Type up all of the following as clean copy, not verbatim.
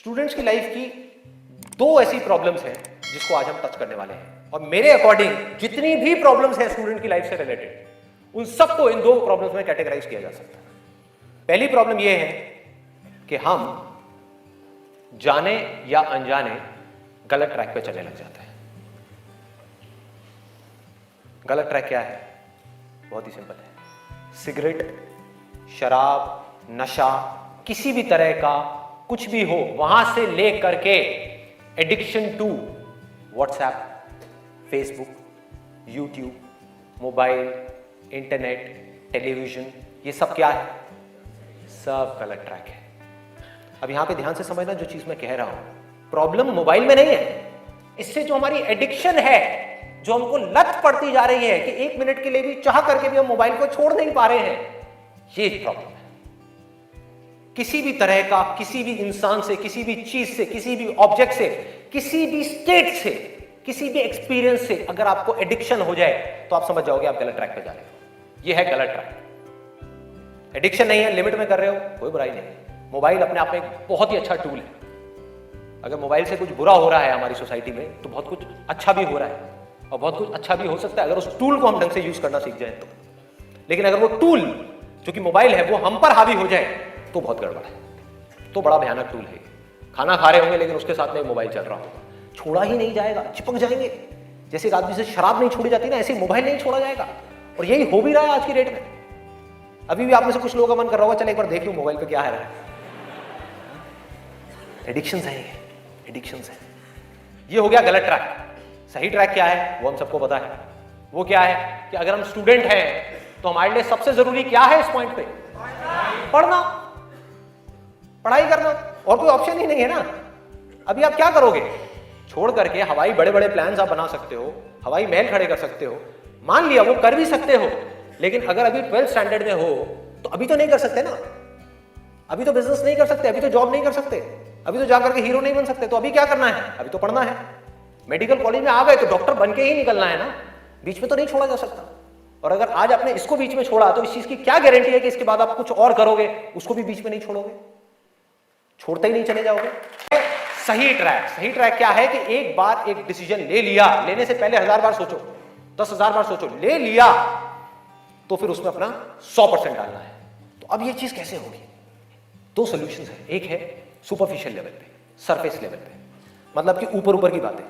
Students की life की दो ऐसी प्रॉब्लम्स हैं जिसको आज हम टच करने वाले हैं, और मेरे अकॉर्डिंग जितनी भी प्रॉब्लम्स हैं स्टूडेंट की लाइफ से रिलेटेड, उन सबको इन दो प्रॉब्लम्स में कैटेगराइज किया जा सकता है। पहली प्रॉब्लम यह है कि हम जाने या अनजाने गलत ट्रैक पे चलने लग जाते हैं। गलत ट्रैक क्या है? बहुत ही सिंपल है। सिगरेट, शराब, नशा, किसी भी तरह का कुछ भी हो, वहां से लेकर के addiction to WhatsApp, Facebook, YouTube, mobile, internet, television, ये सब क्या है? सब गलत ट्रैक है। अब यहां पे ध्यान से समझना जो चीज मैं कह रहा हूं। प्रॉब्लम मोबाइल में नहीं है, इससे जो हमारी एडिक्शन है, जो हमको लत पड़ती जा रही है कि 1 मिनट के लिए भी चाह करके भी हम मोबाइल को छोड़ नहीं पा रहे हैं, ये प्रॉब्लम है। किसी भी तरह का, किसी भी इंसान से, किसी भी चीज से, किसी भी ऑब्जेक्ट से, किसी भी स्टेट से, किसी भी एक्सपीरियंस से अगर आपको एडिक्शन हो जाए तो आप समझ जाओगे आप गलत ट्रैक पे जा रहे हो। ये है गलत ट्रैक। एडिक्शन नहीं है, लिमिट में कर रहे हो, कोई बुराई नहीं। मोबाइल अपने आप में एक बहुत ही अच्छा टूल है। अगर मोबाइल से कुछ बुरा हो रहा है हमारी सोसाइटी में तो बहुत कुछ अच्छा भी हो रहा है, और बहुत कुछ अच्छा भी हो सकता है अगर उस टूल को हम ढंग से यूज करना सीख जाए तो। लेकिन अगर वो टूल जो कि मोबाइल है वो हम पर हावी हो जाए तो बहुत गड़बड़ है, तो बड़ा भयानक टूल है। खाना खा रहे होंगे लेकिन उसके साथ में मोबाइल चल रहा होगा, छोड़ा ही नहीं जाएगा, चिपक जाएंगे। जैसे एक आदमी से शराब नहीं छोड़ी जाती ना, ऐसे मोबाइल नहीं छोड़ा जाएगा। और यही हो भी रहा है आज की डेट में। अभी भी आप में से कुछ लोगों का मन कर रहा होगा चल एक बार देख लूं मोबाइल पे क्या है। एडिक्शंस है, एडिक्शंस है। ये हो गया गलत ट्रैक। सही ट्रैक क्या है वो हम सबको पता है। वो क्या है कि अगर हम स्टूडेंट हैं तो हमारे लिए सबसे जरूरी क्या है इस पॉइंट पे? पढ़ना, पढ़ाई करना, और कोई ऑप्शन ही नहीं है ना। अभी आप क्या करोगे? छोड़ करके हवाई बड़े बड़े प्लान्स आप बना सकते हो, हवाई महल खड़े कर सकते हो, मान लिया वो कर भी सकते हो, लेकिन अगर अभी 12th स्टैंडर्ड में हो तो अभी तो नहीं कर सकते ना। अभी तो बिजनेस नहीं कर सकते, अभी तो जॉब नहीं कर सकते, अभी तो जाकर के हीरो नहीं बन सकते। तो अभी क्या करना है? अभी तो पढ़ना है। मेडिकल कॉलेज में आ गए तो डॉक्टर बन के ही निकलना है ना, बीच में तो नहीं छोड़ा जा सकता। और अगर आज आपने इसको बीच में छोड़ा तो इस चीज की क्या गारंटी है कि इसके बाद आप कुछ और करोगे, उसको भी बीच में नहीं छोड़ोगे, छोड़ते ही नहीं चले जाओगे। सही ट्रैक, सही ट्रैक क्या है कि एक बार एक डिसीजन ले लिया, लेने से पहले 1000 बार सोचो, 10,000 बार सोचो, ले लिया तो फिर उसमें अपना 100% डालना है। तो अब ये चीज कैसे होगी? दो सॉल्यूशंस है। एक है सुपरफिशियल लेवल पे, सरफेस लेवल पे, मतलब कि ऊपर ऊपर की बातें।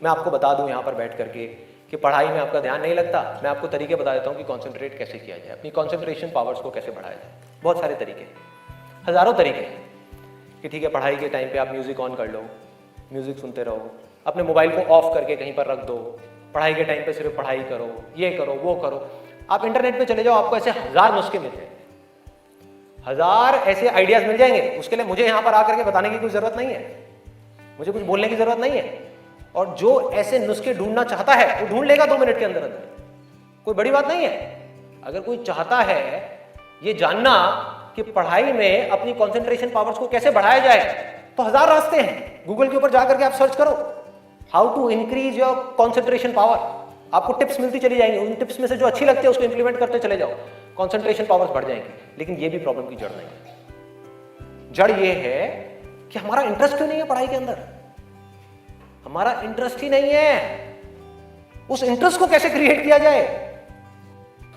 मैं आपको बता दूं यहां पर बैठ करके कि पढ़ाई में आपका ध्यान नहीं लगता, मैं आपको तरीके बता देता हूं कि कंसंट्रेट कैसे किया जाए, अपनी कंसंट्रेशन पावर्स को कैसे बढ़ाया जाए। बहुत सारे तरीके, हजारों तरीके हैं कि ठीक है पढ़ाई के टाइम पे आप म्यूजिक ऑन कर लो, म्यूजिक सुनते रहो, अपने मोबाइल को ऑफ करके कहीं पर रख दो, पढ़ाई के टाइम पे सिर्फ पढ़ाई करो, ये करो वो करो। आप इंटरनेट पे चले जाओ, आपको ऐसे 1000 नुस्खे मिलते हैं, 1000 ऐसे आइडियाज मिल जाएंगे। उसके लिए मुझे यहां पर आकर के बताने की कोई जरूरत नहीं है, मुझे कुछ बोलने की जरूरत नहीं है। और जो ऐसे नुस्खे ढूंढना चाहता है वो ढूंढ लेगा 2 मिनट के अंदर अंदर, कोई बड़ी बात नहीं है। अगर कोई चाहता है ये जानना कि पढ़ाई में अपनी कंसंट्रेशन पावर्स को कैसे बढ़ाया जाए तो 1000 रास्ते हैं। गूगल के ऊपर जाकर के आप सर्च करो how to increase your concentration power, आपको टिप्स मिलती चली जाएंगी। उन टिप्स में से जो अच्छी लगती है उसको इंप्लीमेंट करते चले जाओ, कंसंट्रेशन पावर्स बढ़ जाएंगी। लेकिन ये भी प्रॉब्लम की जड़ नहीं है। जड़ ये है कि हमारा इंटरेस्ट क्यों नहीं है पढ़ाई के अंदर, हमारा इंटरेस्ट ही नहीं है। उस इंटरेस्ट को कैसे क्रिएट किया जाए?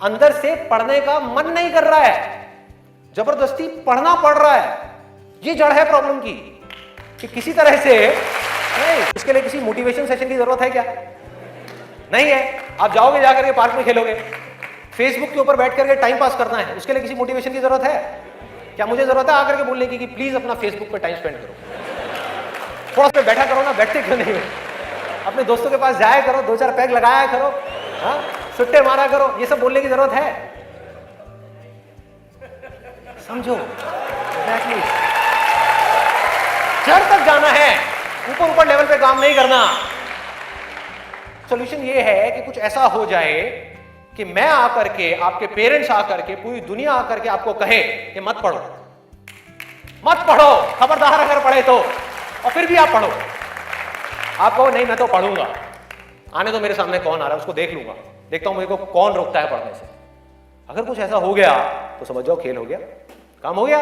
अंदर से पढ़ने का मन नहीं कर रहा है, जबरदस्ती पढ़ना पड़ रहा है। ये जड़ है प्रॉब्लम की कि किसी तरह से नहीं। इसके लिए किसी मोटिवेशन सेशन की जरूरत है क्या? नहीं है। आप जाओगे जाकर के पार्क में खेलोगे, फेसबुक के ऊपर बैठ करके टाइम पास करना है, उसके लिए किसी मोटिवेशन की जरूरत है क्या? मुझे जरूरत है आकर के बोलने की कि प्लीज अपना फेसबुक पे टाइम स्पेंड करो, थोड़ा सा बैठा करो ना, बैठते क्यों नहीं हो? अपने दोस्तों के पास जाया करो, 2-4 पैग लगाया करो, हाँ, सुट्टे मारा करो। ये सब बोलने की जरूरत है? समझो एग्जैक्टली, जड़ तक जाना है, ऊपर ऊपर लेवल पे काम नहीं करना। सॉल्यूशन ये है कि कुछ ऐसा हो जाए कि मैं आकर के, आपके पेरेंट्स आकर के, पूरी दुनिया आकर के आपको कहे कि मत पढ़ो, मत पढ़ो, खबरदार अगर पढ़े तो, और फिर भी आप पढ़ो। आप कहो नहीं मैं तो पढ़ूंगा, आने तो मेरे सामने कौन आ रहा है उसको देख लूंगा, देखता हूं मेरे को कौन रोकता है पढ़ने से। अगर कुछ ऐसा हो गया तो समझ जाओ खेल हो गया, काम हो गया।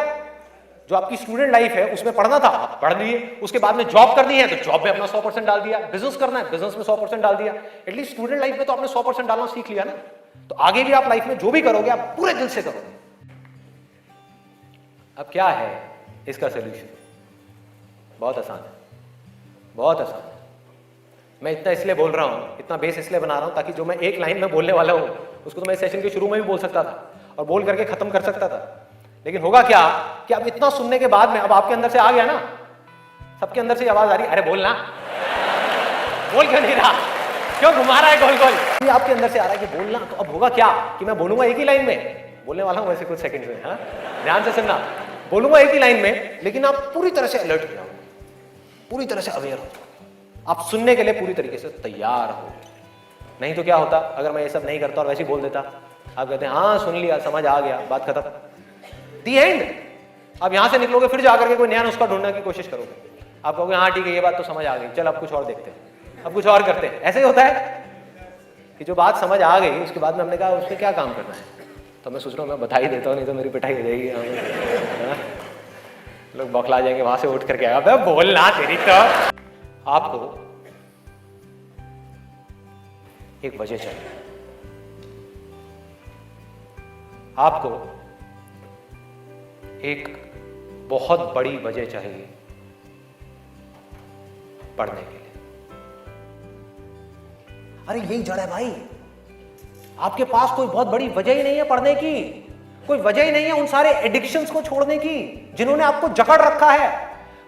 जो आपकी स्टूडेंट लाइफ है उसमें पढ़ना था आप पढ़ लिए, उसके बाद में जॉब करनी है तो जॉब में अपना 100% डाल दिया, बिजनेस करना है बिजनेस में 100% डाल दिया, एटलीस्ट स्टूडेंट लाइफ में तो आपने 100% डालना सीख लिया ना। तो आगे भी आप लाइफ में जो भी करोगे आप पूरे दिल से करोगे। अब क्या है इसका सोल्यूशन? बहुत आसान है, बहुत आसान है। मैं इतना इसलिए बोल रहा हूं, इतना बेस इसलिए बना रहा हूं ताकि जो मैं एक लाइन में बोलने वाला हूं उसको तो मैं सेशन के शुरू में भी बोल सकता था और बोल करके खत्म कर सकता था, लेकिन होगा क्या कि अब इतना सुनने के बाद में अब आपके अंदर से आ गया ना, सबके अंदर से आवाज आ रही, अरे बोलना, बोल क्यों नहीं रहा, क्यों घुमा रहा है गोल गोल? ये आपके अंदर से आ रहा है कि बोलना। तो अब होगा क्या कि मैं बोलूंगा एक ही लाइन में, बोलने वाला हूं वैसे कुछ सेकंड में, हाँ ध्यान से सुनना, बोलूंगा एक ही लाइन में, लेकिन आप पूरी तरह से अलर्ट हो जाओ, पूरी तरह से अवेयर हो, आप सुनने के लिए पूरी तरीके से तैयार हो। नहीं तो क्या होता अगर मैं ये सब नहीं करता और वैसे ही बोल देता, आप कहते हैं हाँ सुन लिया, समझ आ गया, बात खत्म, दी एंड। आप यहां से निकलोगे फिर जाकर के कोई नया नुस्खा ढूंढने की कोशिश करोगे, आप कहोगे हाँ ठीक है ये बात तो समझ आ गई, चल अब कुछ और देखते हैं, अब कुछ और करते हैं। ऐसे ही होता है कि जो बात समझ आ गई उसके बाद में हमने कहा उसमें क्या काम करना है, तो मैं सोच रहा हूँ मैं बता ही देता हूँ, नहीं तो मेरी पिटाई हो जाएगी, लोग बौखला जाएंगे वहां से उठ करके आएगा बोलना तेरी। तो आपको एक वजह चाहिए, आपको एक बहुत बड़ी वजह चाहिए पढ़ने के लिए। अरे यही जड़ है भाई, आपके पास कोई बहुत बड़ी वजह ही नहीं है पढ़ने की, कोई वजह ही नहीं है उन सारे एडिक्शंस को छोड़ने की जिन्होंने आपको जकड़ रखा है,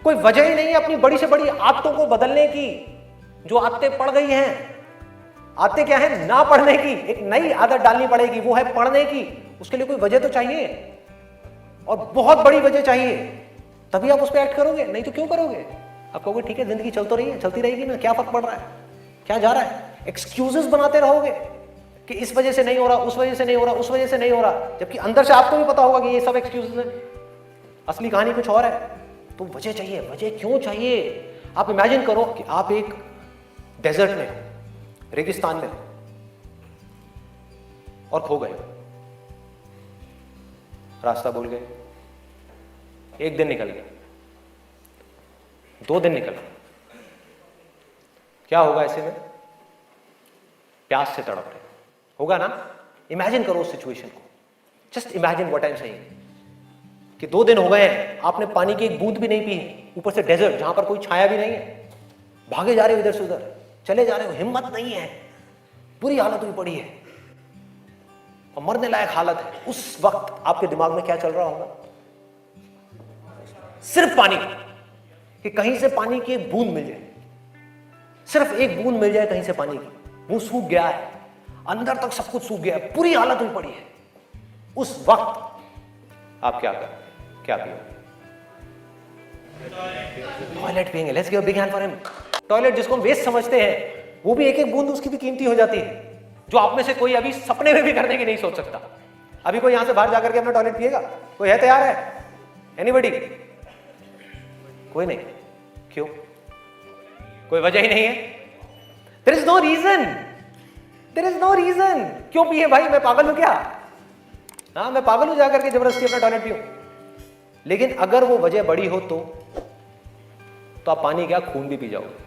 कोई वजह ही नहीं है अपनी बड़ी से बड़ी आदतों को बदलने की जो आदतें पड़ गई हैं। आदतें क्या है? ना पढ़ने की, एक नई आदत डालनी पड़ेगी, वो है पढ़ने की। उसके लिए कोई वजह तो चाहिए और बहुत बड़ी वजह चाहिए, तभी आप उस पर एक्ट करोगे, नहीं तो क्यों करोगे? आप कहोगे ठीक है जिंदगी चल तो रही है, चलती रहेगी ना, क्या फर्क पड़ रहा है, क्या जा रहा है? एक्सक्यूजेस बनाते रहोगे कि इस वजह से नहीं हो रहा, उस वजह से नहीं हो रहा, उस वजह से नहीं हो रहा, जबकि अंदर से आपको भी पता होगा कि ये सब एक्सक्यूजेस है, असली कहानी कुछ और है। तो वजह चाहिए। वजह क्यों चाहिए? आप इमेजिन करो कि आप एक डेजर्ट में हो, रेगिस्तान में हो और खो गए, रास्ता भूल गए, एक दिन निकल गया, 2 दिन निकल गए, क्या होगा ऐसे में? प्यास से तड़प रहे होगा ना? इमेजिन करो उस सिचुएशन को, just imagine what I am saying कि 2 दिन हो गए हैं, आपने पानी की एक बूंद भी नहीं पी, ऊपर से डेजर्ट जहां पर कोई छाया भी नहीं है, भागे जा रहे हो इधर से उधर, चले जा रहे हो, हिम्मत नहीं है, बुरी हालत हुई पड़ी है और मरने लायक हालत है। उस वक्त आपके दिमाग में क्या चल रहा होगा? सिर्फ पानी, कि कहीं से पानी की एक बूंद मिल जाए, सिर्फ एक बूंद मिल जाए कहीं से पानी की। मुंह सूख गया है, अंदर तक सब कुछ सूख गया है, बुरी हालत हुई पड़ी है। उस वक्त आप क्या करें? क्या पियोगे? टॉयलेट पिएंगे। Let's give a big hand for him. Toilet जिसको हम वेस्ट समझते हैं, वो भी एक एक बूंद उसकी भी कीमती हो जाती है, जो आप में से कोई अभी सपने में भी करने की नहीं सोच सकता। अभी कोई यहां से बाहर जाकर के अपना टॉयलेट पिएगा? कोई है तैयार है? एनीबॉडी? कोई नहीं। क्यों? कोई वजह ही नहीं है। There is no reason, there is no reason. क्यों पिए भाई? मैं पागल हूं क्या? हाँ मैं पागल हूं जाकर के जबरदस्ती अपना टॉयलेट पीऊं? लेकिन अगर वो वजह बड़ी हो तो आप पानी क्या खून भी पी जाओगे।